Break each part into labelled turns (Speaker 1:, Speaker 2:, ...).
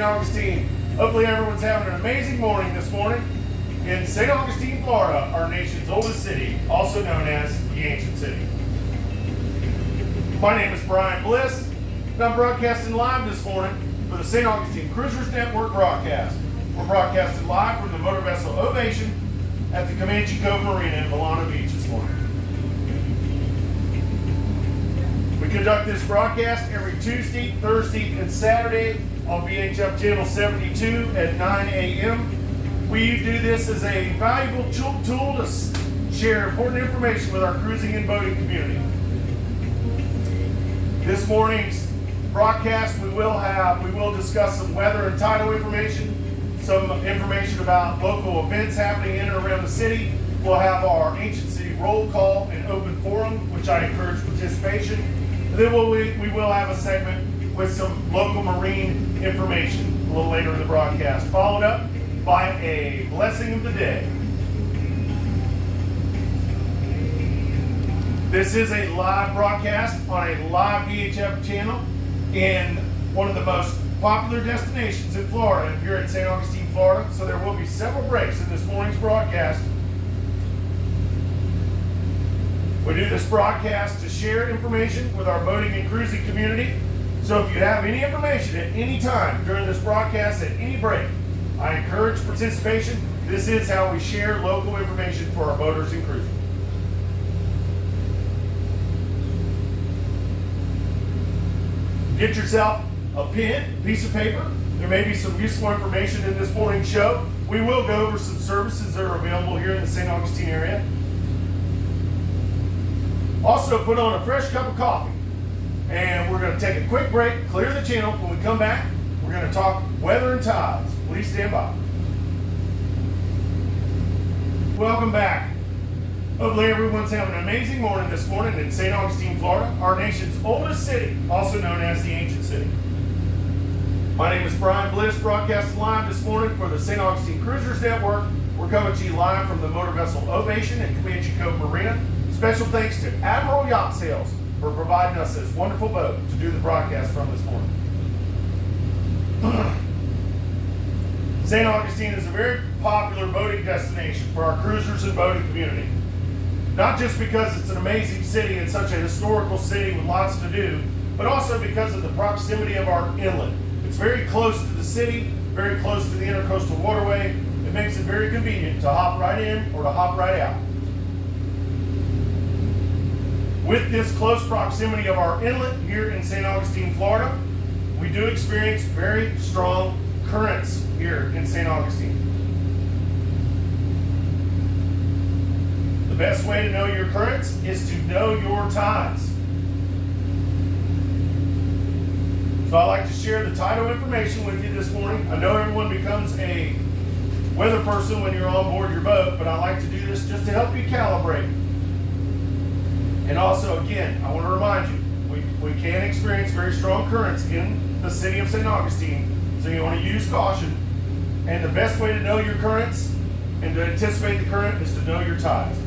Speaker 1: Augustine. Hopefully everyone's having an amazing morning this morning in St. Augustine, Florida, our nation's oldest city, also known as the Ancient City. My name is Brian Bliss, and I'm broadcasting live this morning for the St. Augustine Cruisers Network broadcast. We're broadcasting live from the motor vessel Ovation at the Comanche Cove Marina in Milano Beach this morning. We conduct this broadcast every Tuesday, Thursday, and Saturday on VHF Channel 72 at 9 a.m. We do this as a valuable tool to share important information with our cruising and boating community. This morning's broadcast, we will discuss some weather and tidal information, some information about local events happening in and around the city. We'll have our Ancient City roll call and open forum, which I encourage participation. And then we will have a segment with some local marine information a little later in the broadcast, followed up by a blessing of the day. This is a live broadcast on a live VHF channel in one of the most popular destinations in Florida, here in St. Augustine, Florida. So there will be several breaks in this morning's broadcast. We do this broadcast to share information with our boating and cruising community. So if you have any information at any time during this broadcast, at any break, I encourage participation. This is how we share local information for our boaters and cruisers. Get yourself a pen, a piece of paper. There may be some useful information in this morning's show. We will go over some services that are available here in the St. Augustine area. Also, put on a fresh cup of coffee. And we're going to take a quick break, clear the channel. When we come back, we're going to talk weather and tides. Please stand by. Welcome back. Hopefully everyone's having an amazing morning this morning in St. Augustine, Florida, our nation's oldest city, also known as the Ancient City. My name is Brian Bliss, broadcasting live this morning for the St. Augustine Cruisers Network. We're coming to you live from the motor vessel Ovation at Comanche Cove Marina. Special thanks to Admiral Yacht Sales for providing us this wonderful boat to do the broadcast from this morning. St. Augustine is a very popular boating destination for our cruisers and boating community. Not just because it's an amazing city and such a historical city with lots to do, but also because of the proximity of our inlet. It's very close to the city, very close to the intercoastal waterway. It makes it very convenient to hop right in or to hop right out. With this close proximity of our inlet here in St. Augustine, Florida, we do experience very strong currents here in St. Augustine. The best way to know your currents is to know your tides. So I'd like to share the tidal information with you this morning. I know everyone becomes a weather person when you're on board your boat, but I like to do this just to help you calibrate. And also, again, I want to remind you, we can experience very strong currents in the city of St. Augustine, so you want to use caution. And the best way to know your currents and to anticipate the current is to know your tides.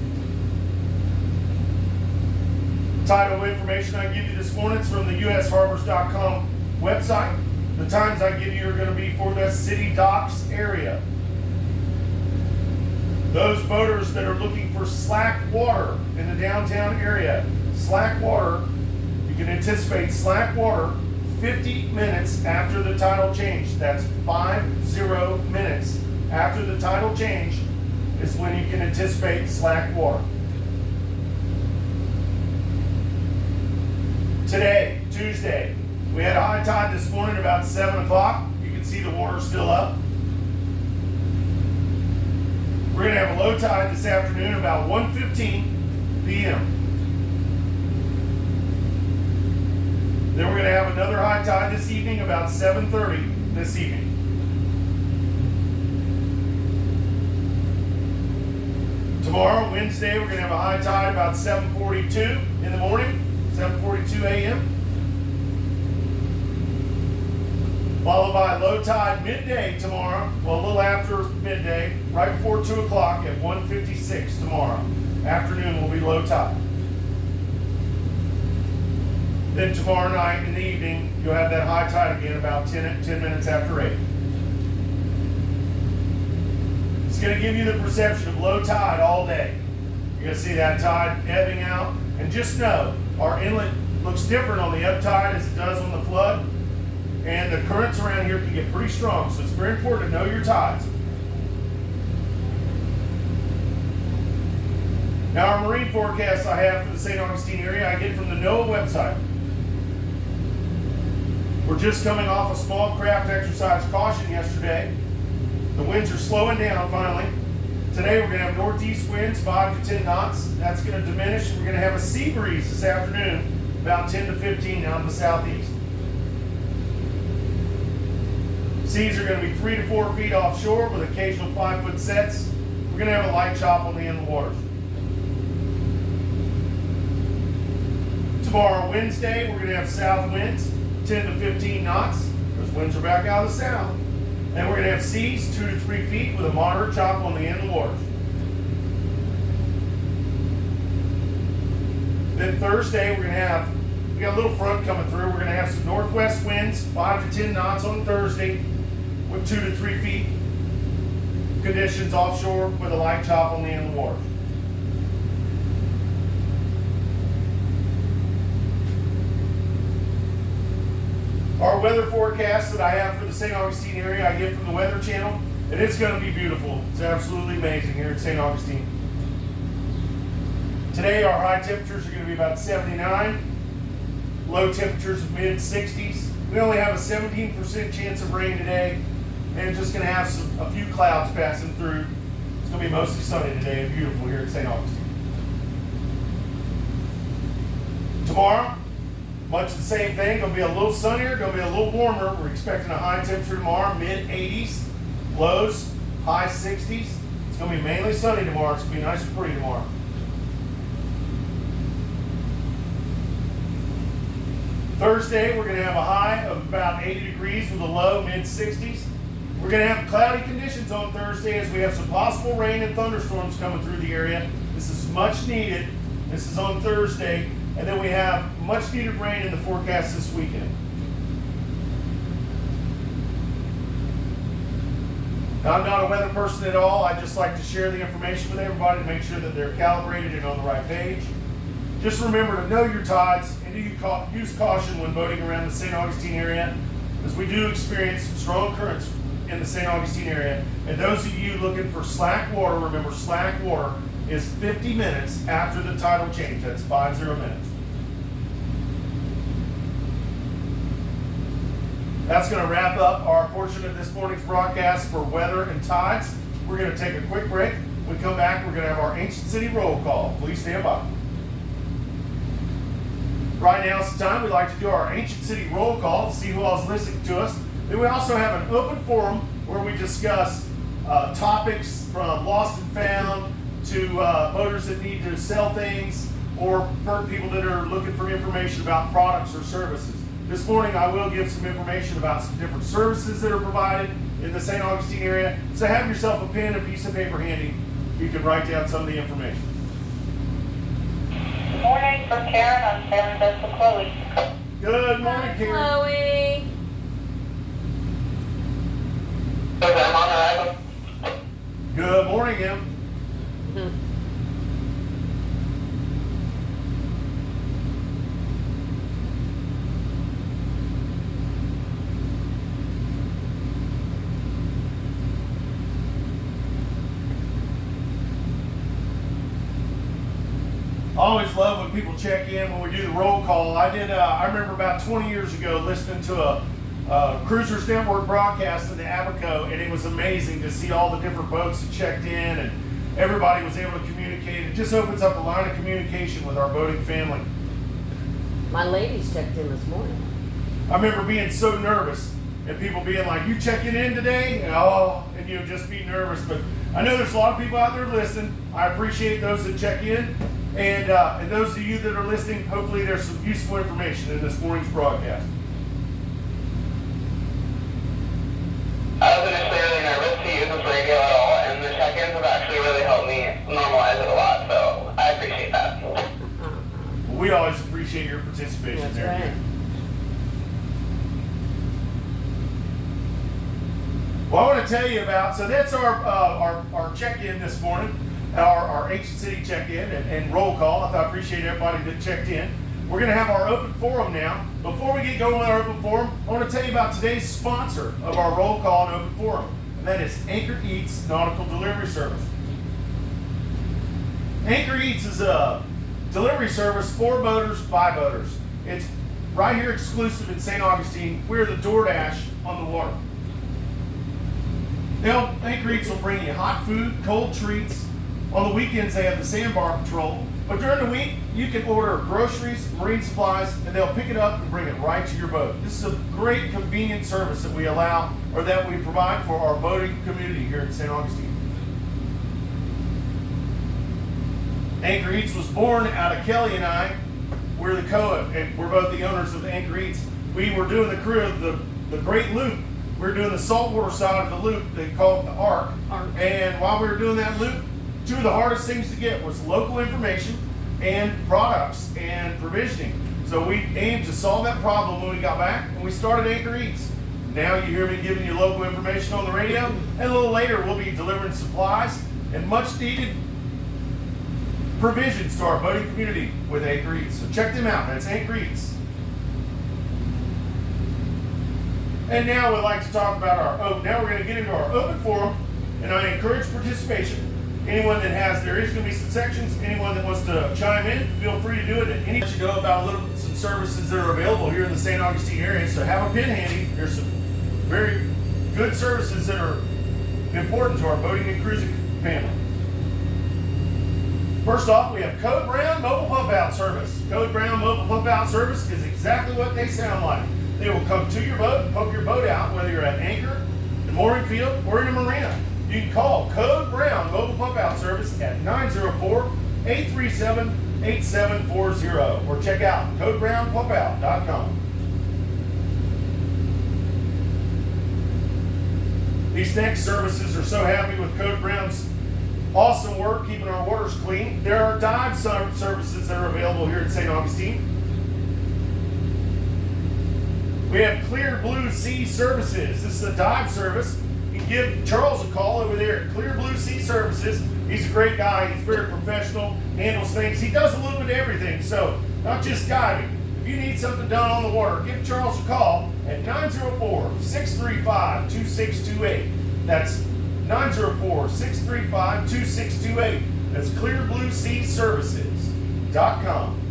Speaker 1: Tidal information I give you this morning is from the usharbors.com website. The times I give you are going to be for the city docks area. Those boaters that are looking for slack water in the downtown area, slack water, you can anticipate slack water 50 minutes after the tidal change. That's 50 minutes after the tidal change is when you can anticipate slack water. Today, Tuesday, we had a high tide this morning about 7 o'clock. You can see the water still up. We're going to have a low tide this afternoon about 1:15 p.m. Then we're going to have another high tide this evening about 7:30 this evening. Tomorrow, Wednesday, we're going to have a high tide about 7:42 in the morning, 7:42 a.m. Followed by a low tide midday tomorrow, well, a little after midday, right before 2 o'clock at 1:56 tomorrow. Afternoon will be low tide. Then tomorrow night in the evening, you'll have that high tide again about 10 minutes after 8. It's going to give you the perception of low tide all day. You're going to see that tide ebbing out. And just know, our inlet looks different on the up tide as it does on the flood. And the currents around here can get pretty strong, so it's very important to know your tides. Now, our marine forecast I have for the St. Augustine area, I get from the NOAA website. We're just coming off a small craft exercise caution yesterday. The winds are slowing down finally. Today we're going to have northeast winds, 5 to 10 knots. That's going to diminish. We're going to have a sea breeze this afternoon, about 10 to 15 out in the southeast. Seas are going to be 3 to 4 feet offshore with occasional 5-foot sets. We're going to have a light chop on the inland waters. Tomorrow, Wednesday, we're going to have south winds, 10 to 15 knots. Those winds are back out of the south. And we're going to have seas 2 to 3 feet with a moderate chop on the inland waters. Then Thursday, we got a little front coming through. We're going to have some northwest winds, 5 to 10 knots on Thursday with 2 to 3 feet conditions offshore with a light chop on the inland waters. Our weather forecast that I have for the St. Augustine area, I get from the Weather Channel, and it's going to be beautiful. It's absolutely amazing here at St. Augustine. Today, our high temperatures are going to be about 79, low temperatures of mid-60s. We only have a 17% chance of rain today, and just going to have a few clouds passing through. It's going to be mostly sunny today and beautiful here at St. Augustine. Tomorrow, much the same thing. Going to be a little sunnier, going to be a little warmer. We're expecting a high temperature tomorrow, mid-80s, lows, high 60s. It's going to be mainly sunny tomorrow. It's going to be nice and pretty tomorrow. Thursday, we're going to have a high of about 80 degrees with a low, mid-60s. We're going to have cloudy conditions on Thursday as we have some possible rain and thunderstorms coming through the area. This is much needed. This is on Thursday. And then we have much needed rain in the forecast this weekend. Now, I'm not a weather person at all. I just like to share the information with everybody to make sure that they're calibrated and on the right page. Just remember to know your tides and use caution when boating around the St. Augustine area, as we do experience some strong currents in the St. Augustine area. And those of you looking for slack water, remember slack water is 50 minutes after the tidal change. That's 50 minutes. That's going to wrap up our portion of this morning's broadcast for weather and tides. We're going to take a quick break. When we come back, we're going to have our Ancient City roll call. Please stand by. Right now is the time we like to do our Ancient City roll call to see who else is listening to us. Then we also have an open forum where we discuss topics from lost and found to boaters that need to sell things, or people that are looking for information about products or services. This morning I will give some information about some different services that are provided in the St. Augustine area. So have yourself a pen and a piece of paper handy. You can write down some of the information.
Speaker 2: Good morning, for Karen. I'm Sarah Jessica Chloe.
Speaker 1: Good morning, Karen.
Speaker 3: Chloe.
Speaker 1: Good morning, Em. I always love when people check in when we do the roll call. I remember about 20 years ago listening to a Cruisers Network broadcast in the Abaco, and it was amazing to see all the different boats that checked in and everybody was able to communicate. It just opens up a line of communication with our boating family.
Speaker 3: My ladies checked in this morning.
Speaker 1: I remember being so nervous and people being like, "You checking in today?" And you just be nervous. But I know there's a lot of people out there listening. I appreciate those that check in. And those of you that are listening, hopefully there's some useful information in this morning's broadcast.
Speaker 4: I was initially really nervous to use this radio at all, and the check-ins have actually really helped me normalize it a lot, so I appreciate that.
Speaker 1: We always appreciate appreciate your participation
Speaker 3: That's
Speaker 1: there.
Speaker 3: right.
Speaker 1: Well, I want to tell you about, so that's our check-in this morning, our Ancient City check-in and roll call. I appreciate everybody that checked in. We're going to have our open forum now. Before we get going with our open forum, I want to tell you about today's sponsor of our roll call and open forum, and that is Anchor Eats Nautical Delivery Service. Anchor Eats is a delivery service for boaters by boaters. It's right here exclusive in St. Augustine. We're the DoorDash on the water. Now, Anchor Eats will bring you hot food, cold treats. On the weekends, they have the sandbar patrol. But during the week, you can order groceries, marine supplies, and they'll pick it up and bring it right to your boat. This is a great, convenient service that we allow, or that we provide for our boating community here in St. Augustine. Anchor Eats was born out of Kelly and I. We're the and we're both the owners of the Anchor Eats. We were doing the crew of the Great Loop. We were doing the saltwater side of the loop. They call it the Arc. And while we were doing that loop, two of the hardest things to get was local information and products and provisioning. So we aimed to solve that problem when we got back, and we started Anchor Eats. Now you hear me giving you local information on the radio, and a little later we'll be delivering supplies and much needed provisions to our boating community with Anchor Eats. So check them out. That's Anchor Eats. And now we'd like to talk about now we're going to get into our open forum, and I encourage participation. Anyone that there is going to be some sections, anyone that wants to chime in, feel free to do it. And let you know about some services that are available here in the St. Augustine area. So have a pen handy. There's some very good services that are important to our boating and cruising family. First off, we have Code Brown Mobile Pump Out Service. Code Brown Mobile Pump Out Service is exactly what they sound like. They will come to your boat, pump your boat out, whether you're at anchor, the mooring field, or in a marina. You can call Code Brown Mobile Pump Out Service at 904-837-8740 or check out codebrownpumpout.com. These next services are so happy with Code Brown's awesome work keeping our waters clean. There are dive services that are available here in St. Augustine. We have Clear Blue Sea Services. This is a dive service. You can give Charles a call over there at Clear Blue Sea Services. He's a great guy. He's very professional, handles things. He does a little bit of everything, so not just diving. If you need something done on the water, give Charles a call at 904-635-2628. That's 904-635-2628. That's clearblueseaservices.com.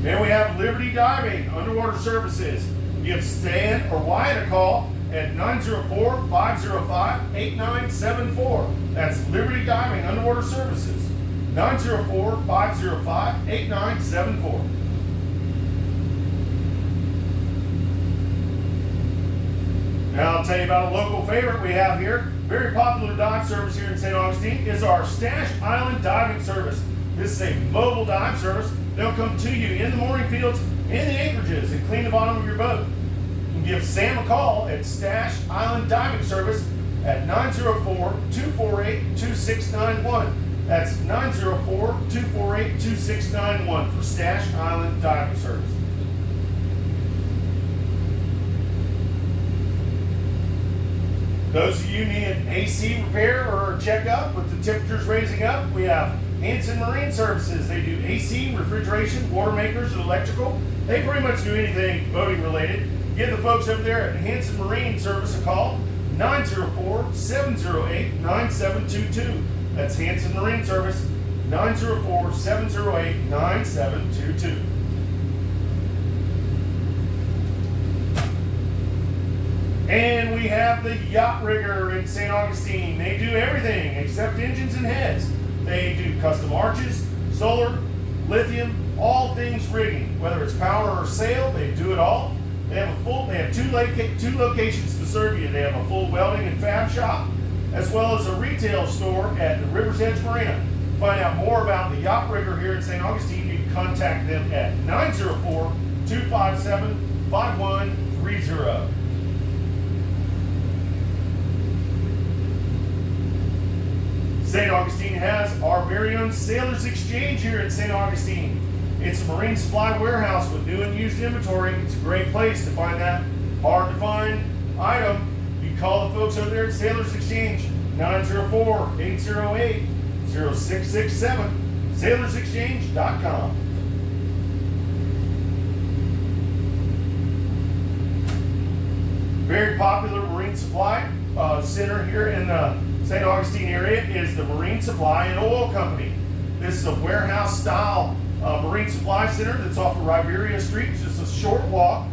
Speaker 1: And we have Liberty Diving Underwater Services. Give Stan or Wyatt a call at 904-505-8974. That's Liberty Diving Underwater Services. 904-505-8974. Now I'll tell you about a local favorite we have here. Very popular dive service here in St. Augustine is our Stash Island Diving Service. This is a mobile dive service. They'll come to you in the mooring fields and the anchorages and clean the bottom of your boat. You can give Sam a call at Stash Island Diving Service at 904-248-2691. That's 904-248-2691 for Stash Island Diving Service. Those of you need an AC repair or checkup with the temperatures raising up, we have Hanson Marine Services. They do AC, refrigeration, water makers, and electrical. They pretty much do anything boating related. Give the folks over there at Hanson Marine Service a call, 904-708-9722. That's Hanson Marine Service, 904-708-9722. And we have the Yacht Rigger in St. Augustine. They do everything except engines and heads. They do custom arches, solar, lithium, all things rigging. Whether it's power or sail, they do it all. They have two locations to serve you. They have a full welding and fab shop, as well as a retail store at the River's Edge Marina. To find out more about the Yacht Rigger here in St. Augustine, you can contact them at 904-257-5130. St. Augustine has our very own Sailors Exchange here in St. Augustine. It's a marine supply warehouse with new and used inventory. It's a great place to find that hard to find item. You can call the folks over there at Sailors Exchange, 904-808-0667, sailorsexchange.com. Very popular marine supply center here in the St. Augustine area is the Marine Supply and Oil Company. This is a warehouse style marine supply center that's off of Riberia Street. It's just a short walk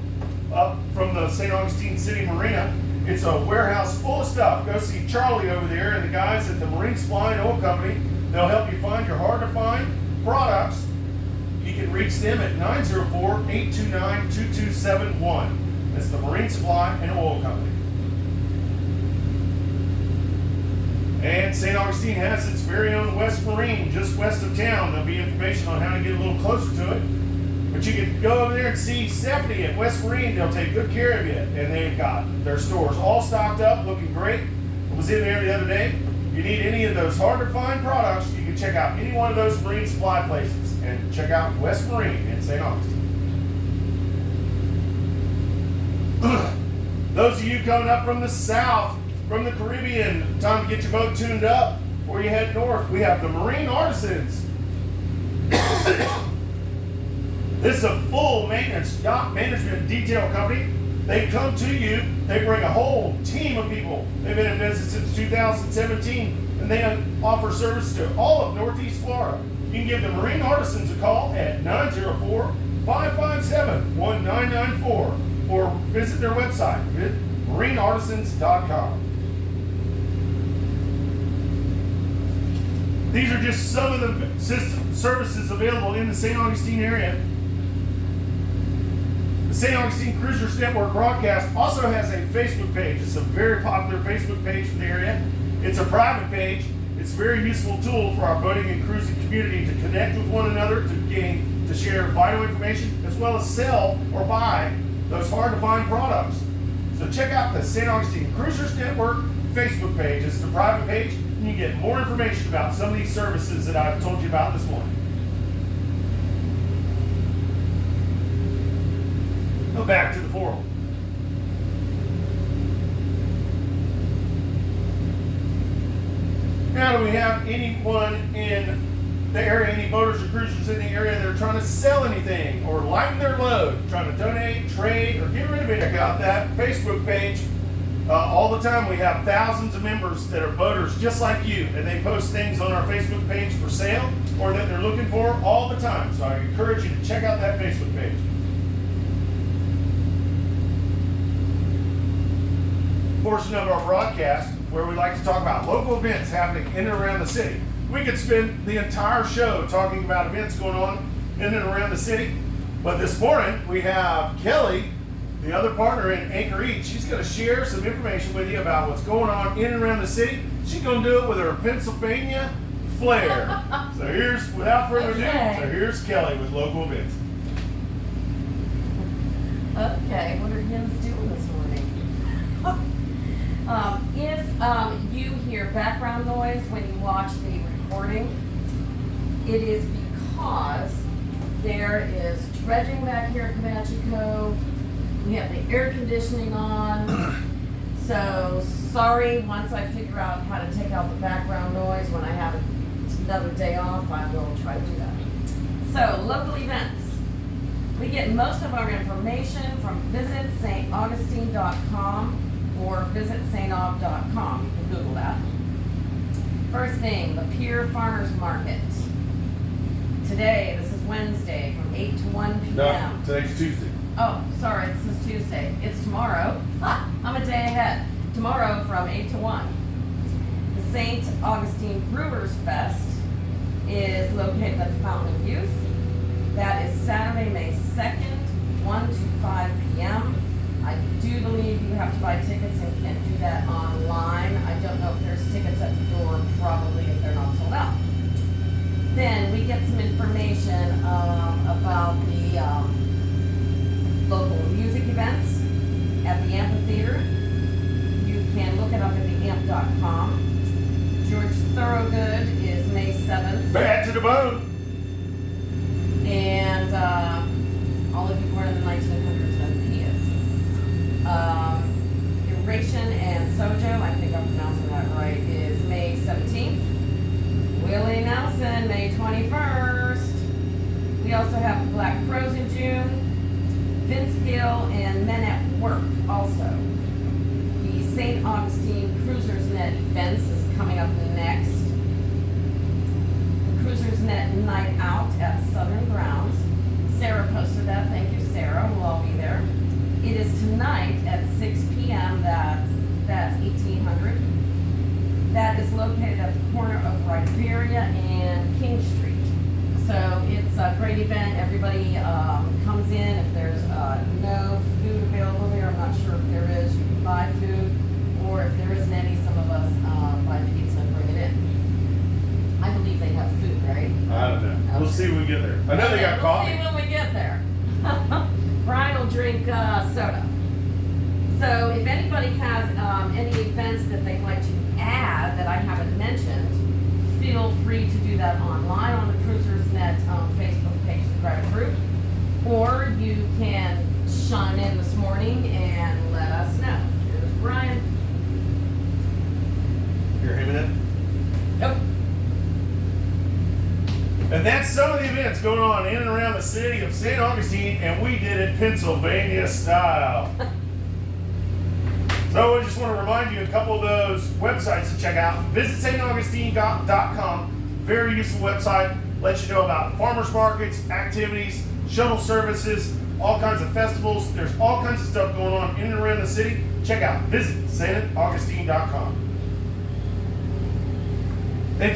Speaker 1: up from the St. Augustine City Marina. It's a warehouse full of stuff. Go see Charlie over there and the guys at the Marine Supply and Oil Company. They'll help you find your hard to find products. You can reach them at 904-829-2271. That's the Marine Supply and Oil Company. And St. Augustine has its very own West Marine just west of town. There'll be information on how to get a little closer to it. But you can go over there and see Stephanie at West Marine. They'll take good care of you. And they've got their stores all stocked up, looking great. I was in there the other day. If you need any of those hard to find products, you can check out any one of those marine supply places. And check out West Marine in St. Augustine. Those of you coming up from the south, from the Caribbean, time to get your boat tuned up before you head north. We have the Marine Artisans. This is a full maintenance yacht management detail company. They come to you, they bring a whole team of people. They've been in business since 2017, and they offer service to all of Northeast Florida. You can give the Marine Artisans a call at 904-557-1994 or visit their website at marineartisans.com. These are just some of the services available in the St. Augustine area. The St. Augustine Cruisers Network broadcast also has a Facebook page. It's a very popular Facebook page for the area. It's a private page. It's a very useful tool for our boating and cruising community to connect with one another, to share vital information, as well as sell or buy those hard to find products. So check out the St. Augustine Cruisers Network Facebook page. It's the private page. And you get more information about some of these services that I've told you about this morning. Go back to the forum. Now, do we have anyone in the area, any boaters or cruisers in the area that are trying to sell anything or lighten their load, trying to donate, trade, or get rid of it? Check out that Facebook page. All the time we have thousands of members that are boaters just like you, and they post things on our Facebook page for sale or that they're looking for all the time. So I encourage you to check out that Facebook page. Portion of our broadcast where we like to talk about local events happening in and around the city. We could spend the entire show talking about events going on in and around the city, but this morning we have Kelly, the other partner in Anchor Eat. She's going to share some information with you about what's going on in and around the city. She's going to do it with her Pennsylvania flair. So here's, without further ado, so here's Kelly with local events.
Speaker 3: Okay, what are you doing this morning? If you hear background noise when you watch the recording, it is because there is dredging back here at Comanche Cove. We have the air conditioning on. So sorry, once I figure out how to take out the background noise when I have another day off, I will try to do that. So local events. We get most of our information from visitstaugustine.com or visitstaug.com. You can Google that. First thing, the Pier Farmers Market. Today, this is Wednesday, from 8 to 1 p.m.
Speaker 1: No, today's Tuesday.
Speaker 3: Oh, sorry, this is Tuesday. It's tomorrow. I'm a day ahead. Tomorrow from 8 to 1. The St. Augustine Brewers Fest is located at the Fountain of Youth. That is Saturday, May 2nd, 1 to 5 p.m. I do believe you have to buy tickets and can't do that online. I don't know if there's tickets at the door, probably if they're not sold out. Then we get some information about the local music events at the amphitheater. You can look it up at theamp.com. George Thorogood is making 27th.
Speaker 1: Bad to the bone.
Speaker 3: And all of you born in the 1900s know who he is. Eurasian and Sojo, I think I'm pronouncing that right, is May 17th. Willie Nelson, May 21st. We also have the Black Crows in June. Vince Gill and Men at Work also. The St. Augustine Cruisers Net events is coming up next. The Cruisers Net Night Out at Southern Grounds. Sarah posted that. Thank you, Sarah. We'll all be there. It is tonight at 6 p.m. That's 1800. That is located at the corner of Riberia and King Street. So it's a great event. Everybody comes in. If there's no food available there, I'm not sure if there is, you can buy food. Or if there isn't any, some of us buy the pizza and bring it in. I believe they have food, right?
Speaker 1: I don't know. We'll see when we get there. I know they got coffee.
Speaker 3: We'll see when we get there. Brian will drink soda. So if anybody has any events that they'd like to add that I haven't mentioned, feel free to do that online on the Cruisers Net Facebook page, the private group, or you can chime in this morning and let us know. Here's Brian.
Speaker 1: You're hearing that?
Speaker 3: Nope.
Speaker 1: And that's some of the events going on in and around the city of St. Augustine, and we did it Pennsylvania style. So I just want to remind you a couple of those websites to check out. Visit staugustine.com. Very useful website. Lets you know about farmers markets, activities, shuttle services, all kinds of festivals. There's all kinds of stuff going on in and around the city. Check out. Visit staugustine.com. Then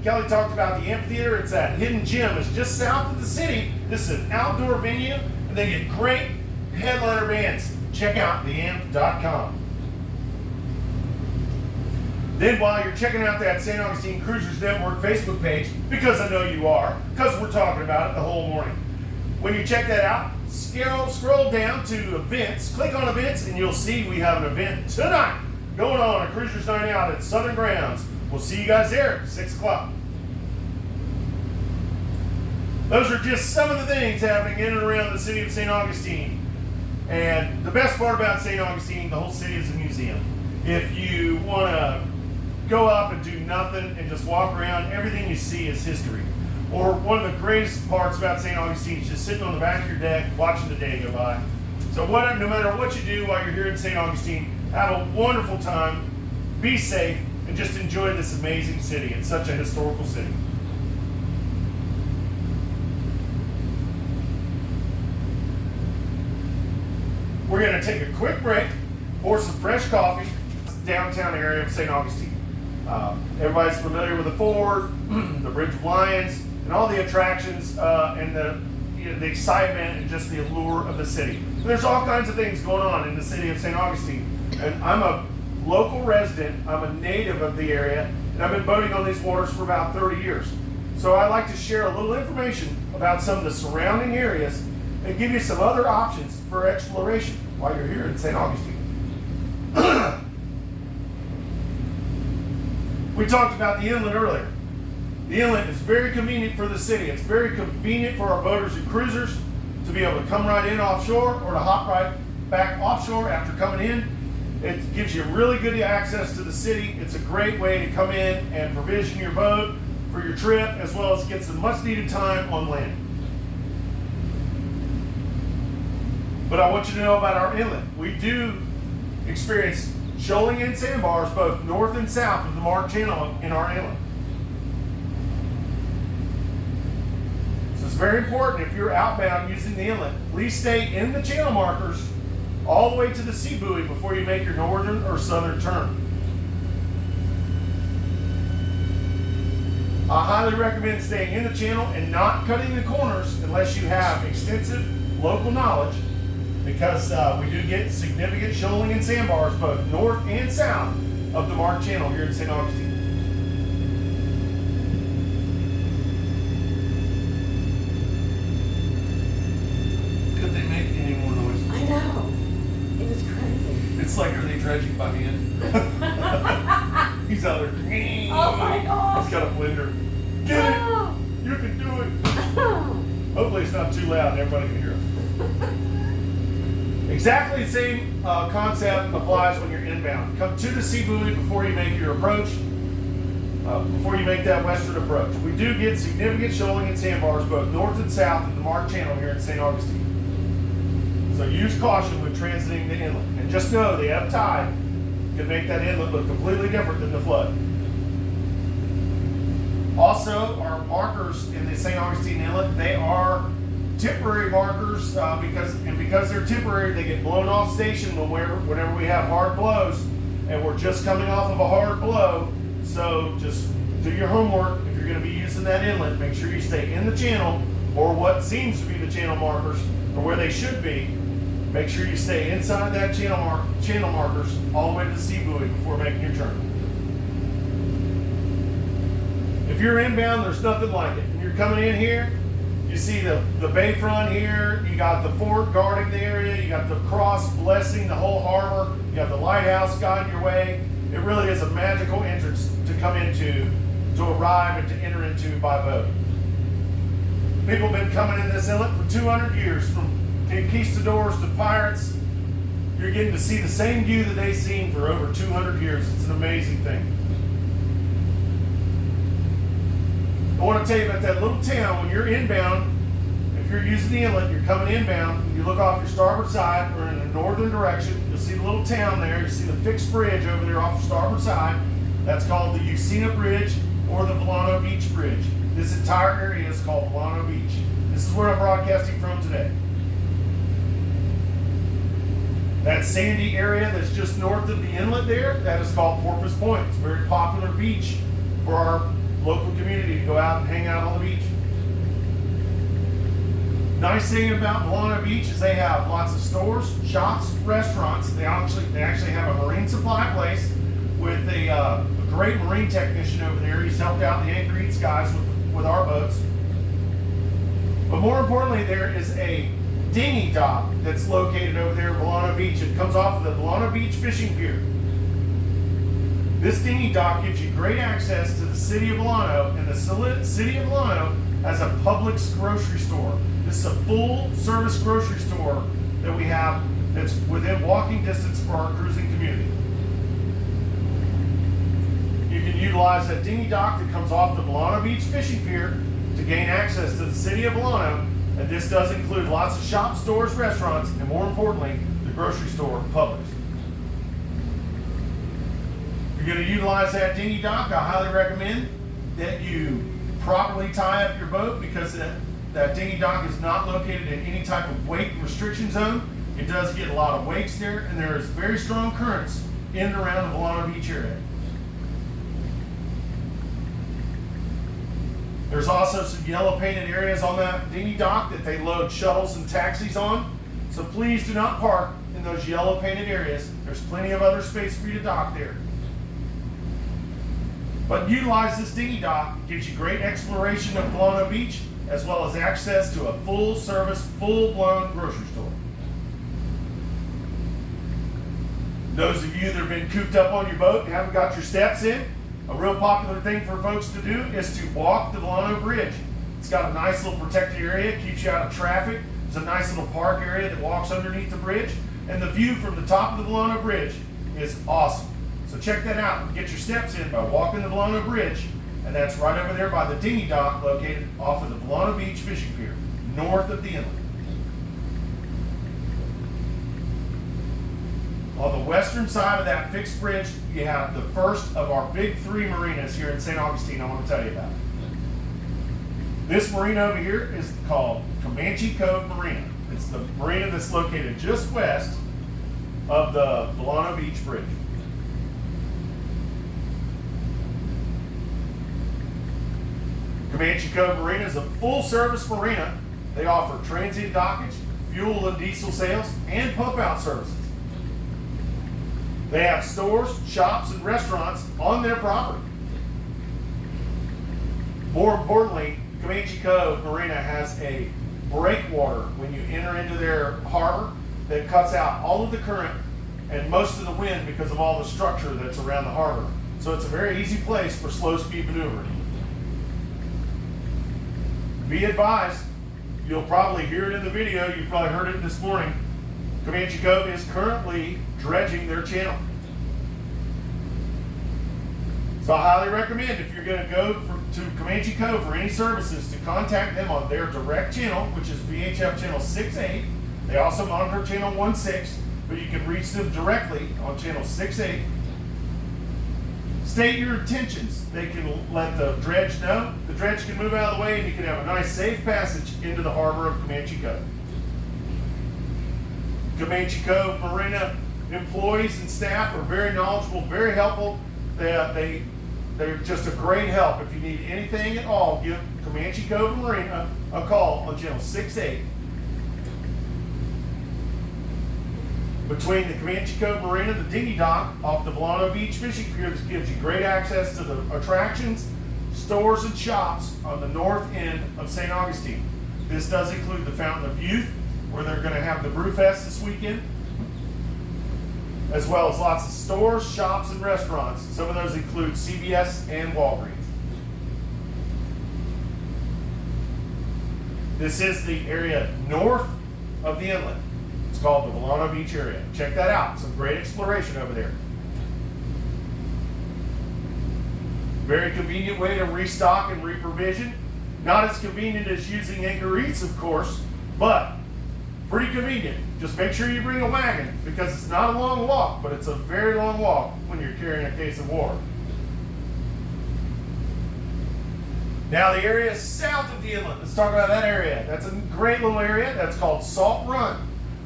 Speaker 1: Kelly talked about the amphitheater. It's that hidden gem. It's just south of the city. This is an outdoor venue, and they get great headliner bands. Check out theamp.com. Then while you're checking out that St. Augustine Cruisers Network Facebook page, because I know you are, because we're talking about it the whole morning, when you check that out, scroll down to events, click on events, and you'll see we have an event tonight going on, a Cruisers Night Out at Southern Grounds. We'll see you guys there at 6 o'clock. Those are just some of the things happening in and around the city of St. Augustine. And the best part about St. Augustine, the whole city is a museum. If you want to go up and do nothing and just walk around, everything you see is history. Or one of the greatest parts about St. Augustine is just sitting on the back of your deck watching the day go by. So no matter what you do while you're here in St. Augustine, have a wonderful time, be safe, and just enjoy this amazing city. It's such a historical city. We're going to take a quick break, pour some fresh coffee, downtown area of St. Augustine. Everybody's familiar with the Ford, the Bridge of Lions, and all the attractions and the excitement and just the allure of the city. There's all kinds of things going on in the city of St. Augustine. And I'm a local resident, I'm a native of the area, and I've been boating on these waters for about 30 years. So I like to share a little information about some of the surrounding areas and give you some other options for exploration while you're here in St. Augustine. We talked about the inlet earlier. The inlet is very convenient for the city. It's very convenient for our boaters and cruisers to be able to come right in offshore or to hop right back offshore after coming in. It gives you really good access to the city. It's a great way to come in and provision your boat for your trip, as well as get some much needed time on land. But I want you to know about our inlet. We do experience shoaling and sandbars both north and south of the Mark Channel in our inlet. So it's very important if you're outbound using the inlet, please stay in the channel markers all the way to the sea buoy before you make your northern or southern turn. I highly recommend staying in the channel and not cutting the corners unless you have extensive local knowledge, because we do get significant shoaling and sandbars both north and south of the Mark Channel here in St. Augustine. Could they make any more noise?
Speaker 3: I know. It was crazy.
Speaker 1: It's like, are they dredging by hand? He's out there.
Speaker 3: Oh my gosh.
Speaker 1: He's got a blender. Get it! You can do it! Hopefully it's not too loud and everybody can hear us. Exactly the same concept applies when you're inbound. Come to the sea buoy before you make your approach, before you make that western approach. We do get significant shoaling and sandbars both north and south in the Mark Channel here in St. Augustine. So use caution when transiting the inlet. And just know the ebb tide can make that inlet look completely different than the flood. Also, our markers in the St. Augustine Inlet, they are temporary markers because they're temporary, they get blown off station whenever we have hard blows, and we're just coming off of a hard blow. So just do your homework. If you're going to be using that inlet, make sure you stay in the channel, or what seems to be the channel markers, or where they should be. Make sure you stay inside that channel markers all the way to the sea buoy before making your turn. If you're inbound, there's nothing like it. When you're coming in here, you see the bayfront here, you got the fort guarding the area, you got the cross blessing the whole harbor, you got the lighthouse guiding your way. It really is a magical entrance to come into, to arrive and to enter into by boat. People have been coming in this inlet for 200 years, from conquistadors to pirates. You're getting to see the same view that they've seen for over 200 years. It's an amazing thing. I want to tell you about that little town when you're inbound. If you're using the inlet, you're coming inbound, you look off your starboard side or in the northern direction, you'll see the little town there. You see the fixed bridge over there off the starboard side. That's called the Usina Bridge or the Volano Beach Bridge. This entire area is called Volano Beach. This is where I'm broadcasting from today. That sandy area that's just north of the inlet there, that is called Porpoise Point. It's a very popular beach for our local community to go out and hang out on the beach. Nice thing about Volano Beach is they have lots of stores, shops, restaurants. They actually have a marine supply place with a great marine technician over there. He's helped out the Anchor Eats guys with our boats. But more importantly, there is a dinghy dock that's located over there at Volano Beach. It comes off of the Volano Beach fishing pier. This dinghy dock gives you great access to the city of Volano, and the city of Volano has a Publix grocery store. This is a full service grocery store that we have that's within walking distance for our cruising community. You can utilize that dinghy dock that comes off the Volano Beach fishing pier to gain access to the city of Volano, and this does include lots of shops, stores, restaurants, and more importantly, the grocery store, Publix. If you're going to utilize that dinghy dock, I highly recommend that you properly tie up your boat, because that dinghy dock is not located in any type of wake restriction zone. It does get a lot of wakes there, and there is very strong currents in and around the Volano Beach area. There's also some yellow painted areas on that dinghy dock that they load shuttles and taxis on. So please do not park in those yellow painted areas. There's plenty of other space for you to dock there. But utilize this dinghy dock. It gives you great exploration of Volano Beach, as well as access to a full service, full blown grocery store. Those of you that have been cooped up on your boat and haven't got your steps in, a real popular thing for folks to do is to walk the Volano Bridge. It's got a nice little protected area, keeps you out of traffic. There's a nice little park area that walks underneath the bridge, and the view from the top of the Volano Bridge is awesome. So check that out and get your steps in by walking the Volano Bridge, and that's right over there by the dinghy dock located off of the Volano Beach fishing pier, north of the inlet. On the western side of that fixed bridge, you have the first of our big 3 marinas here in St. Augustine I want to tell you about. This marina over here is called Comanche Cove Marina. It's the marina that's located just west of the Volano Beach Bridge. Comanche Cove Marina is a full-service marina. They offer transient dockage, fuel and diesel sales, and pump-out services. They have stores, shops, and restaurants on their property. More importantly, Comanche Cove Marina has a breakwater when you enter into their harbor that cuts out all of the current and most of the wind because of all the structure that's around the harbor. So it's a very easy place for slow speed maneuvering. Be advised, you'll probably hear it in the video, you've probably heard it this morning. Comanche Cove is currently dredging their channel. So I highly recommend, if you're going to go to Comanche Cove for any services, to contact them on their direct channel, which is VHF channel 6.8. They also monitor channel 1.6, but you can reach them directly on channel 6.8. State your intentions. They can let the dredge know. The dredge can move out of the way and you can have a nice safe passage into the harbor of Comanche Cove. Comanche Cove Marina employees and staff are very knowledgeable, very helpful. They're just a great help. If you need anything at all, give Comanche Cove Marina a call on channel 6.8. Between the Comanche Cove Marina, the dinghy dock off the Volano Beach Fishing Pier, this gives you great access to the attractions, stores, and shops on the north end of St. Augustine. This does include the Fountain of Youth, where they're going to have the Brew Fest this weekend, as well as lots of stores, shops, and restaurants. Some of those include CVS and Walgreens. This is the area north of the inlet. It's called the Volano Beach area. Check that out. Some great exploration over there. Very convenient way to restock and reprovision. Not as convenient as using Anchor Eats, of course, but pretty convenient. Just make sure you bring a wagon, because it's not a long walk, but it's a very long walk when you're carrying a case of water. Now the area south of the inlet. Let's talk about that area. That's a great little area. That's called Salt Run.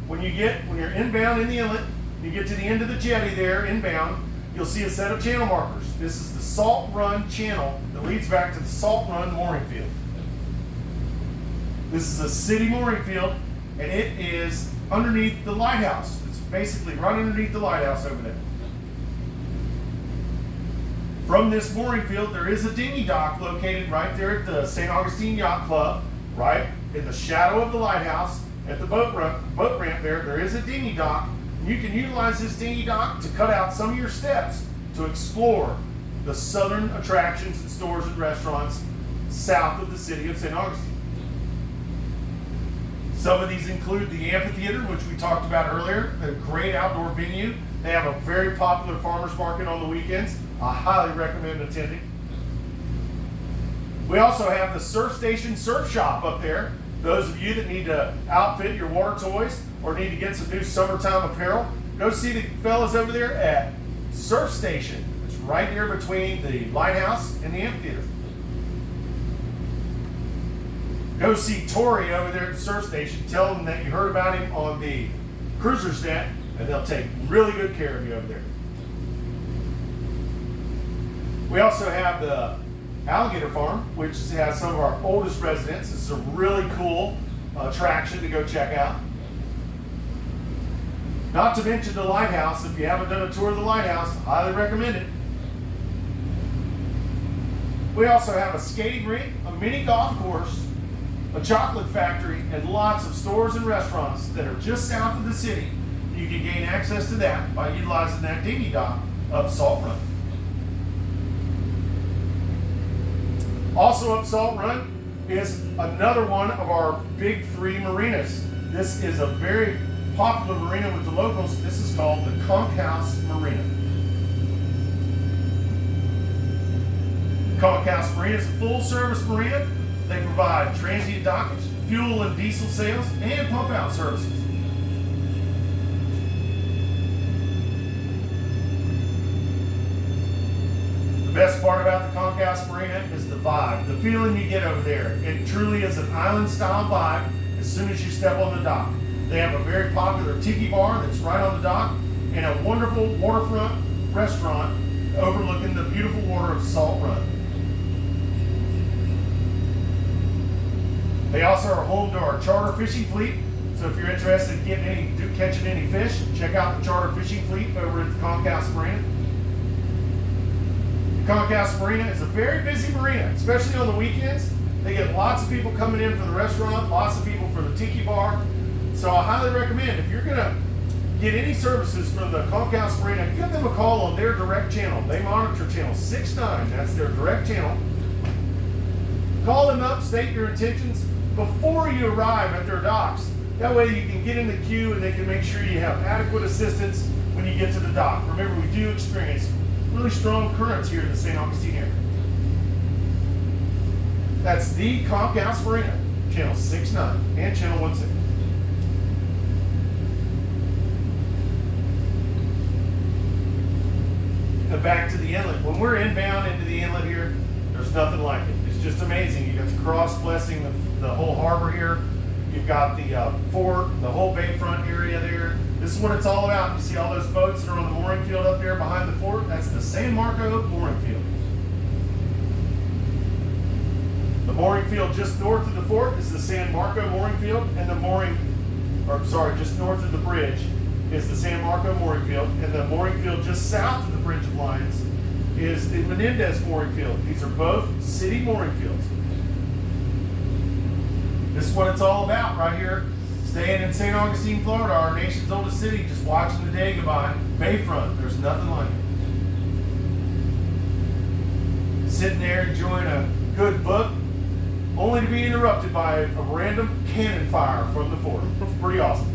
Speaker 1: When you're inbound in the inlet, you get to the end of the jetty there, inbound, you'll see a set of channel markers. This is the Salt Run channel that leads back to the Salt Run mooring field. This is a city mooring field, and it is underneath the lighthouse. It's basically right underneath the lighthouse over there. From this mooring field, there is a dinghy dock located right there at the St. Augustine Yacht Club, right in the shadow of the lighthouse. At the boat ramp there is a dinghy dock. You can utilize this dinghy dock to cut out some of your steps to explore the southern attractions and stores and restaurants south of the city of St. Augustine. Some of these include the amphitheater, which we talked about earlier, a great outdoor venue. They have a very popular farmers market on the weekends. I highly recommend attending. We also have the Surf Station Surf Shop up there. Those of you that need to outfit your water toys or need to get some new summertime apparel, go see the fellas over there at Surf Station. It's right there between the lighthouse and the amphitheater. Go see Tori over there at the Surf Station. Tell them that you heard about him on the Cruiser's Net, and they'll take really good care of you over there. We also have the Alligator Farm, which has some of our oldest residents. It's a really cool attraction to go check out. Not to mention the lighthouse. If you haven't done a tour of the lighthouse, I highly recommend it. We also have a skating rink, a mini golf course, a chocolate factory, and lots of stores and restaurants that are just south of the city. You can gain access to that by utilizing that dinghy dock up Salt Run. Also up Salt Run is another one of our big three marinas. This is a very popular marina with the locals. This is called the Conch House Marina. Conch House Marina is a full service marina. They provide transient dockage, fuel and diesel sales, and pump out services. The best part about the Conch House Marina is the vibe, the feeling you get over there. It truly is an island-style vibe as soon as you step on the dock. They have a very popular tiki bar that's right on the dock and a wonderful waterfront restaurant overlooking the beautiful water of Salt Run. They also are home to our charter fishing fleet. So if you're interested in catching any fish, check out the charter fishing fleet over at the Conch House Marina. The Conch House Marina is a very busy marina, especially on the weekends. They get lots of people coming in for the restaurant, lots of people for the tiki bar. So I highly recommend, if you're gonna get any services from the Conch House Marina, give them a call on their direct channel. They monitor channel 69. That's their direct channel. Call them up, state your intentions before you arrive at their docks. That way you can get in the queue and they can make sure you have adequate assistance when you get to the dock. Remember, we do experience really strong currents here in the St. Augustine area. That's the Conch House Marina, channel 69 and channel 16. Now back to the inlet. When we're inbound into the inlet here, there's nothing like it. It's just amazing. You got the cross blessing the whole harbor here. You've got the fort, the whole bayfront area there. This is what it's all about. You see all those boats that are on the mooring field up there behind the fort? That's the San Marco mooring field. The mooring field just north of the fort is the San Marco mooring field, and just north of the bridge is the San Marco mooring field, and the mooring field just south of the Bridge of Lions is the Menendez mooring field. These are both city mooring fields. This is what it's all about right here. Staying in St. Augustine, Florida, our nation's oldest city, just watching the day go by. Bayfront, there's nothing like it. Sitting there enjoying a good book, only to be interrupted by a random cannon fire from the fort. It's pretty awesome.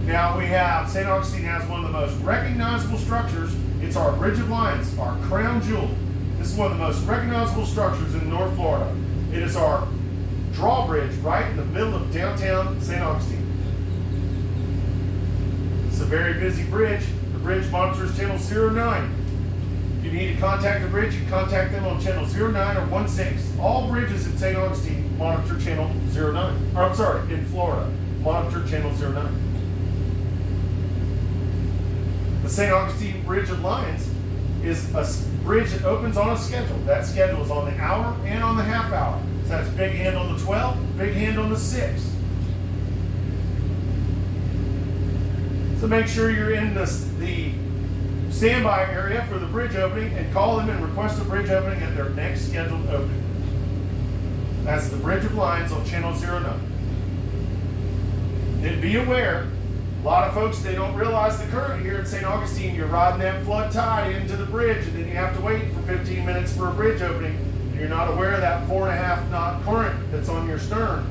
Speaker 1: Now we have, St. Augustine has one of the most recognizable structures. It's our Bridge of Lions, our crown jewel. This is one of the most recognizable structures in North Florida. It is our drawbridge right in the middle of downtown St. Augustine. It's a very busy bridge. The bridge monitors channel 09. If you need to contact the bridge, you can contact them on channel 09 or 16. All bridges in St. Augustine monitor channel 09. Or, I'm sorry, in Florida, monitor channel 09. The St. Augustine Bridge of Lions is a bridge that opens on a schedule. That schedule is on the hour and on the half hour. So that's big hand on the 12, big hand on the 6. So make sure you're in the standby area for the bridge opening and call them and request a bridge opening at their next scheduled opening. That's the Bridge of Lions on channel 09. Then be aware, a lot of folks, they don't realize the current here in St. Augustine. You're riding that flood tide into the bridge, and then you have to wait for 15 minutes for a bridge opening. And you're not aware of that 4.5 knot current that's on your stern.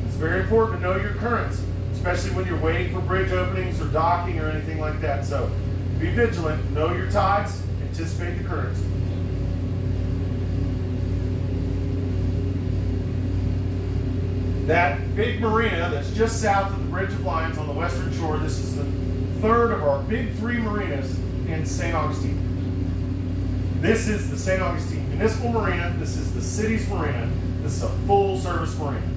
Speaker 1: It's very important to know your currents, especially when you're waiting for bridge openings or docking or anything like that. So be vigilant, know your tides, anticipate the currents. That big marina that's just south of the Bridge of Lions on the western shore, this is the third of our big 3 marinas in St. Augustine. This is the St. Augustine Municipal Marina. This is the city's marina. This is a full service marina.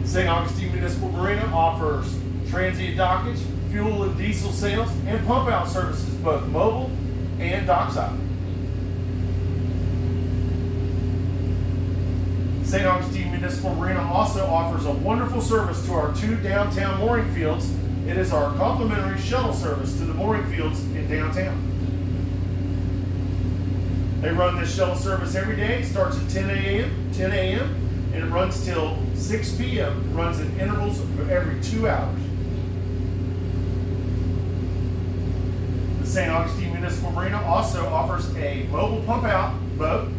Speaker 1: St. Augustine Municipal Marina offers transient dockage, fuel and diesel sales, and pump out services, both mobile and dockside. St. Augustine Municipal Marina also offers a wonderful service to our 2 downtown mooring fields. It is our complimentary shuttle service to the mooring fields in downtown. They run this shuttle service every day. It starts at 10 a.m., and it runs till 6 p.m. It runs in intervals of every 2 hours. The St. Augustine Municipal Marina also offers a mobile pump out boat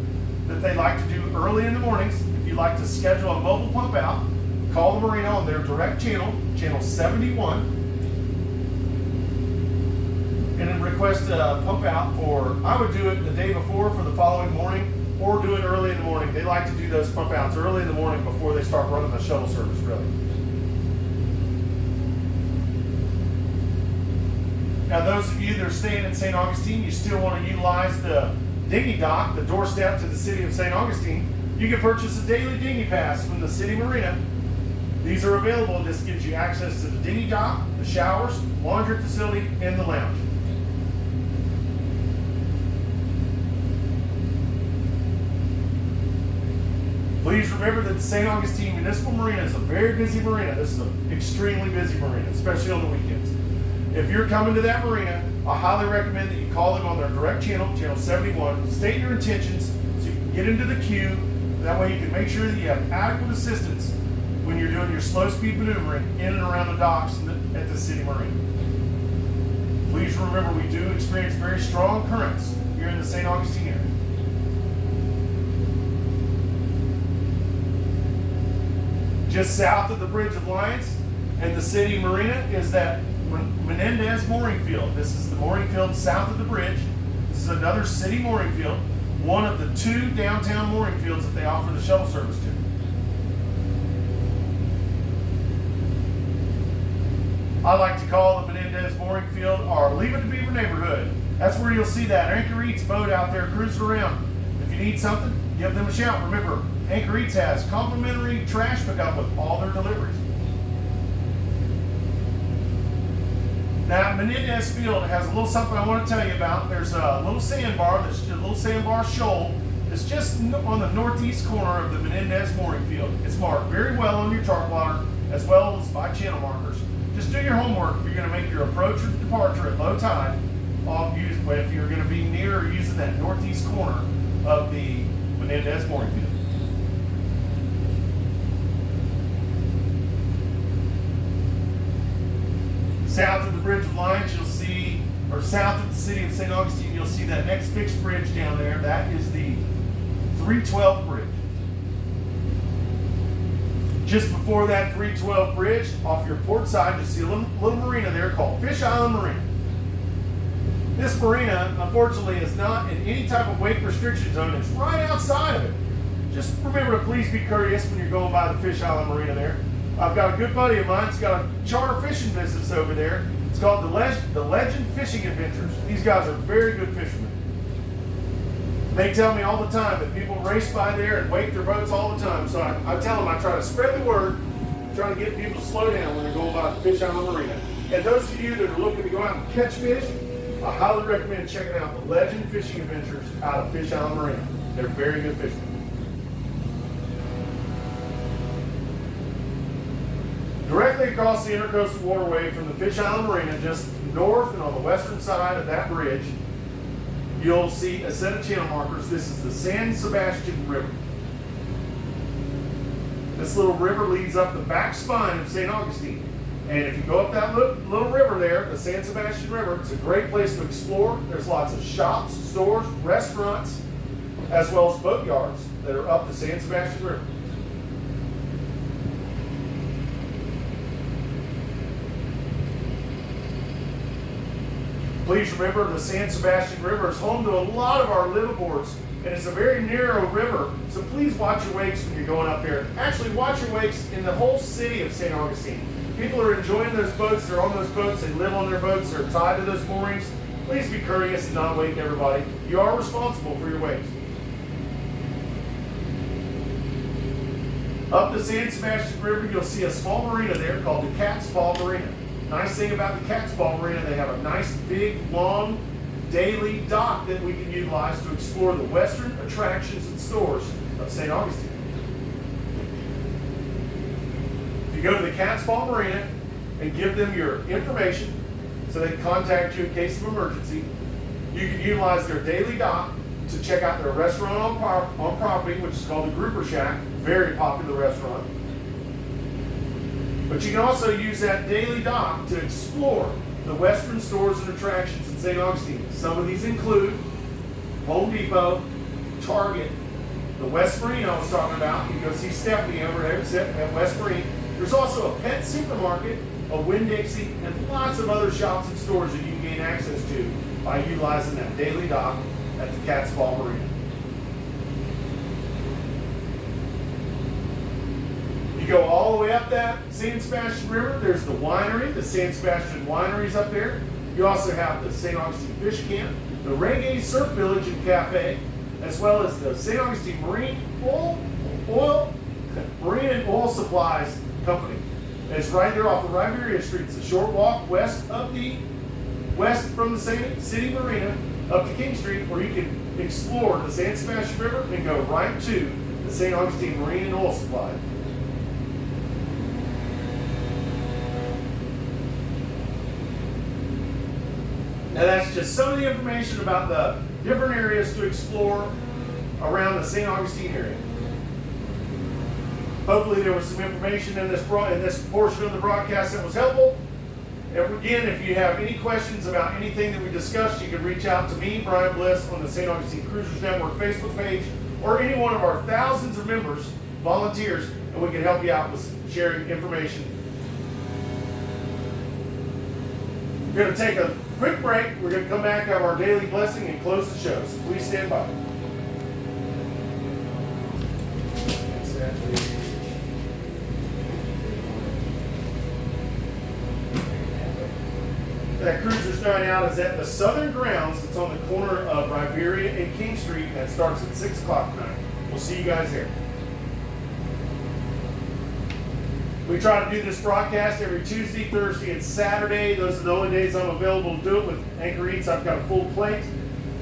Speaker 1: that they like to do early in the mornings. If you'd like to schedule a mobile pump out, call the marina on their direct channel, channel 71, and then request a pump out for, I would do it the day before for the following morning, or do it early in the morning. They like to do those pump outs early in the morning before they start running the shuttle service, really. Now, those of you that are staying in St. Augustine, you still want to utilize the dinghy dock, the doorstep to the city of St. Augustine. You can purchase a daily dinghy pass from the city marina. These are available. This gives you access to the dinghy dock, the showers, laundry facility, and the lounge. Please remember that the St. Augustine Municipal Marina is a very busy marina. This is an extremely busy marina, especially on the weekends. If you're coming to that marina, I highly recommend that you call them on their direct channel, channel 71, state your intentions so you can get into the queue. That way you can make sure that you have adequate assistance when you're doing your slow speed maneuvering in and around the docks at the city marina. Please remember, we do experience very strong currents here in the St. Augustine area. Just south of the Bridge of Lions and the city marina is that Menendez mooring field. This is the mooring field south of the bridge. This is another city mooring field, one of the 2 downtown mooring fields that they offer the shuttle service to. I like to call the Menendez mooring field our Leave It to Beaver neighborhood. That's where you'll see that Anchor Eats boat out there cruising around. If you need something, give them a shout. Remember, Anchor Eats has complimentary trash pickup with all their deliveries. Now, Menendez Field has a little something I want to tell you about. There's a little sandbar, shoal that's just on the northeast corner of the Menendez mooring field. It's marked very well on your chart plotter, as well as by channel markers. Just do your homework if you're going to make your approach or departure at low tide. If you're going to be near or using that northeast corner of the Menendez mooring field. South of the Bridge of Lions, you'll see, or south of the city of St. Augustine, you'll see that next fixed bridge down there. That is the 312 bridge. Just before that 312 bridge, off your port side, you'll see a little marina there called Fish Island Marina. This marina, unfortunately, is not in any type of wake restriction zone. It's right outside of it. Just remember to please be courteous when you're going by the Fish Island Marina there. I've got a good buddy of mine. He's got a charter fishing business over there. It's called the Dredgin Fishing Adventures. These guys are very good fishermen. They tell me all the time that people race by there and wake their boats all the time. So I tell them I try to spread the word, try to get people to slow down when they're going by the Fish Island Marina. And those of you that are looking to go out and catch fish, I highly recommend checking out the Dredgin Fishing Adventures out of Fish Island Marina. They're very good fishermen. Directly across the Intercoastal Waterway from the Fish Island Marina, just north and on the western side of that bridge, you'll see a set of channel markers. This is the San Sebastian River. This little river leads up the back spine of St. Augustine. And if you go up that little river there, the San Sebastian River, it's a great place to explore. There's lots of shops, stores, restaurants, as well as boat yards that are up the San Sebastian River. Please remember, the San Sebastian River is home to a lot of our liveaboards, and it's a very narrow river, so please watch your wakes when you're going up there. Actually, watch your wakes in the whole city of St. Augustine. People are enjoying those boats, they're on those boats, they live on their boats, they're tied to those moorings. Please be courteous and not wake everybody. You are responsible for your wakes. Up the San Sebastian River, you'll see a small marina there called the Cat's Paw Marina. Nice thing about the Cat's Paw Marina, they have a nice, big, long, daily dock that we can utilize to explore the western attractions and stores of St. Augustine. If you go to the Cat's Paw Marina and give them your information so they can contact you in case of emergency, you can utilize their daily dock to check out their restaurant on property, which is called the Grouper Shack, very popular restaurant. But you can also use that daily dock to explore the western stores and attractions in St. Augustine. Some of these include Home Depot, Target, the West Marine I was talking about. You can go see Stephanie over there at West Marine. There's also a pet supermarket, a Winn-Dixie, and lots of other shops and stores that you can gain access to by utilizing that daily dock at the Cat's Paw Marina. You go all the way up that San Sebastian River, there's the winery, the San Sebastian Winery's up there. You also have the St. Augustine Fish Camp, the Reggae Surf Village and Cafe, as well as the St. Augustine Marine and Oil Supplies Company. And it's right there off of Riberia Street. It's a short walk west from the city marina up to King Street, where you can explore the San Sebastian River and go right to the St. Augustine Marine and Oil Supply. Now that's just some of the information about the different areas to explore around the St. Augustine area. Hopefully there was some information in this portion of the broadcast that was helpful. And again, if you have any questions about anything that we discussed, you can reach out to me, Brian Bliss, on the St. Augustine Cruisers Network Facebook page, or any one of our thousands of members, volunteers, and we can help you out with sharing information. We're going to take a quick break. We're going to come back, have our daily blessing, and close the show. So please stand by. That Cruisers Night Out is at the Southern Grounds. It's on the corner of Riberia and King Street. That starts at 6 o'clock tonight. We'll see you guys there. We try to do this broadcast every Tuesday, Thursday, and Saturday. Those are the only days I'm available to do it. With Anchor Eats, I've got a full plate.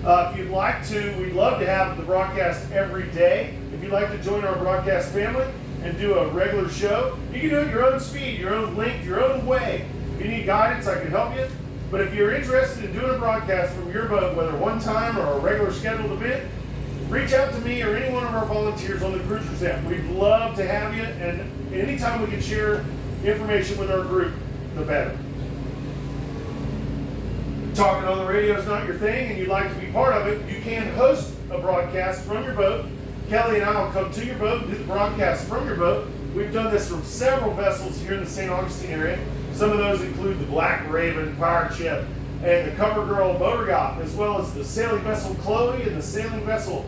Speaker 1: If you'd like to, we'd love to have the broadcast every day. If you'd like to join our broadcast family and do a regular show, you can do it your own speed, your own length, your own way. If you need guidance, I can help you. But if you're interested in doing a broadcast from your boat, whether one time or a regular scheduled event, reach out to me or any one of our volunteers on the Cruisers app. We'd love to have you, and anytime we can share information with our group, the better. Talking on the radio is not your thing and you'd like to be part of it, you can host a broadcast from your boat. Kelly and I will come to your boat and do the broadcast from your boat. We've done this from several vessels here in the St. Augustine area. Some of those include the Black Raven pirate ship and the Cover Girl motor yacht, as well as the sailing vessel Chloe and the sailing vessel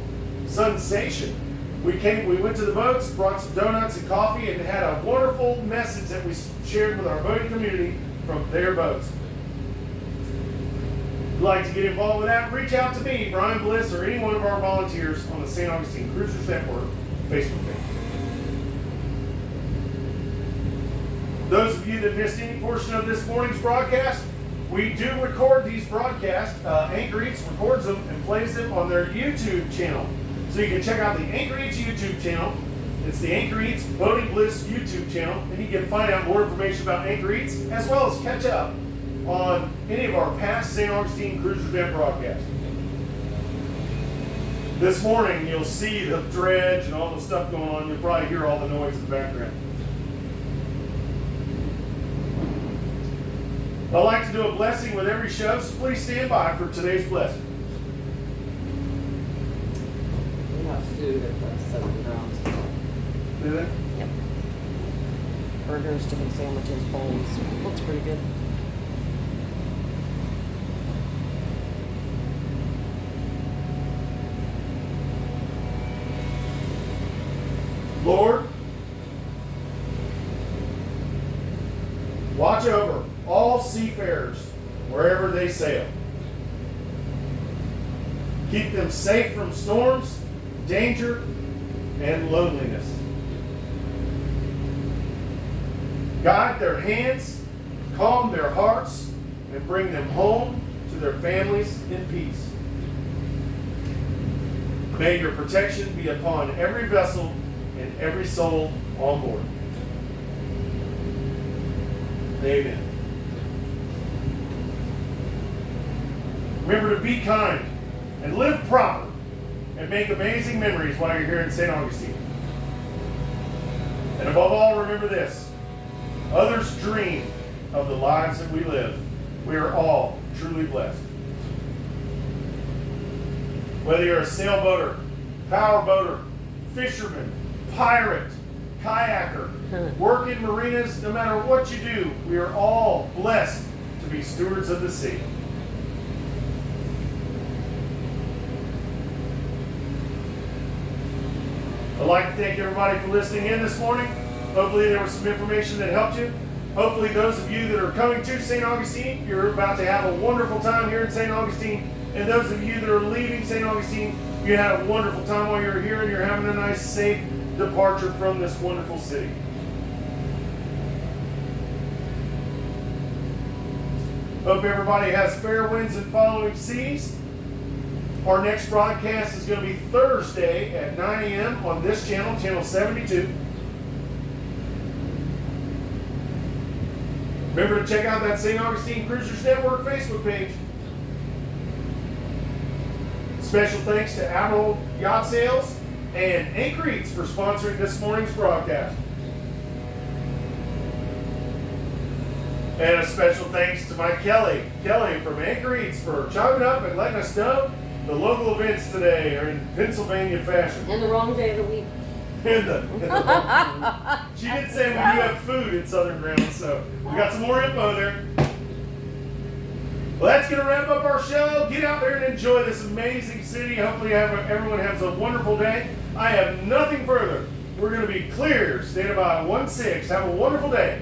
Speaker 1: Sensation. We went to the boats, brought some donuts and coffee, and had a wonderful message that we shared with our boating community from their boats. If you'd like to get involved with that, reach out to me, Brian Bliss, or any one of our volunteers on the St. Augustine Cruisers Network Facebook page. Those of you that missed any portion of this morning's broadcast, we do record these broadcasts. Anchor Eats records them and plays them on their YouTube channel. So you can check out the Anchor Eats YouTube channel. It's the Anchor Eats Boating Bliss YouTube channel, and you can find out more information about Anchor Eats, as well as catch up on any of our past St. Augustine Cruisers Net broadcasts. This morning, you'll see the dredge and all the stuff going on. You'll probably hear all the noise in the background. I like to do a blessing with every show, so please stand by for today's blessing.
Speaker 3: We have food at the Southern Grounds.
Speaker 1: Do that?
Speaker 3: Yep. Burgers, chicken sandwiches, bowls. Looks pretty good.
Speaker 1: Lord, watch over all seafarers wherever they sail. Keep them safe from storms, danger, and loneliness. Guide their hands, calm their hearts, and bring them home to their families in peace. May your protection be upon every vessel and every soul on board. Amen. Remember to be kind and live proper and make amazing memories while you're here in St. Augustine. And above all, remember this: others dream of the lives that we live. We are all truly blessed. Whether you're a sailboater, powerboater, fisherman, pirate, kayaker, work in marinas, no matter what you do, we are all blessed to be stewards of the sea. I'd like to thank everybody for listening in this morning. Hopefully there was some information that helped you. Hopefully those of you that are coming to St. Augustine, you're about to have a wonderful time here in St. Augustine. And those of you that are leaving St. Augustine, you had a wonderful time while you're here and you're having a nice, safe departure from this wonderful city. Hope everybody has fair winds and following seas. Our next broadcast is going to be Thursday at 9 a.m. on this channel, channel 72. Remember to check out that St. Augustine Cruisers Network Facebook page. Special thanks to Admiral Yacht Sales and Anchor Eats for sponsoring this morning's broadcast. And a special thanks to my Kelly from Anchor Eats for chiming up and letting us know the local events today are in Pennsylvania fashion.
Speaker 3: And the wrong day of the week.
Speaker 1: She did say we do have food in Southern Grounds, so we got some more info there. Well, that's going to wrap up our show. Get out there and enjoy this amazing city. Hopefully everyone has a wonderful day. I have nothing further. We're going to be clear. Stand by 1-6. Have a wonderful day.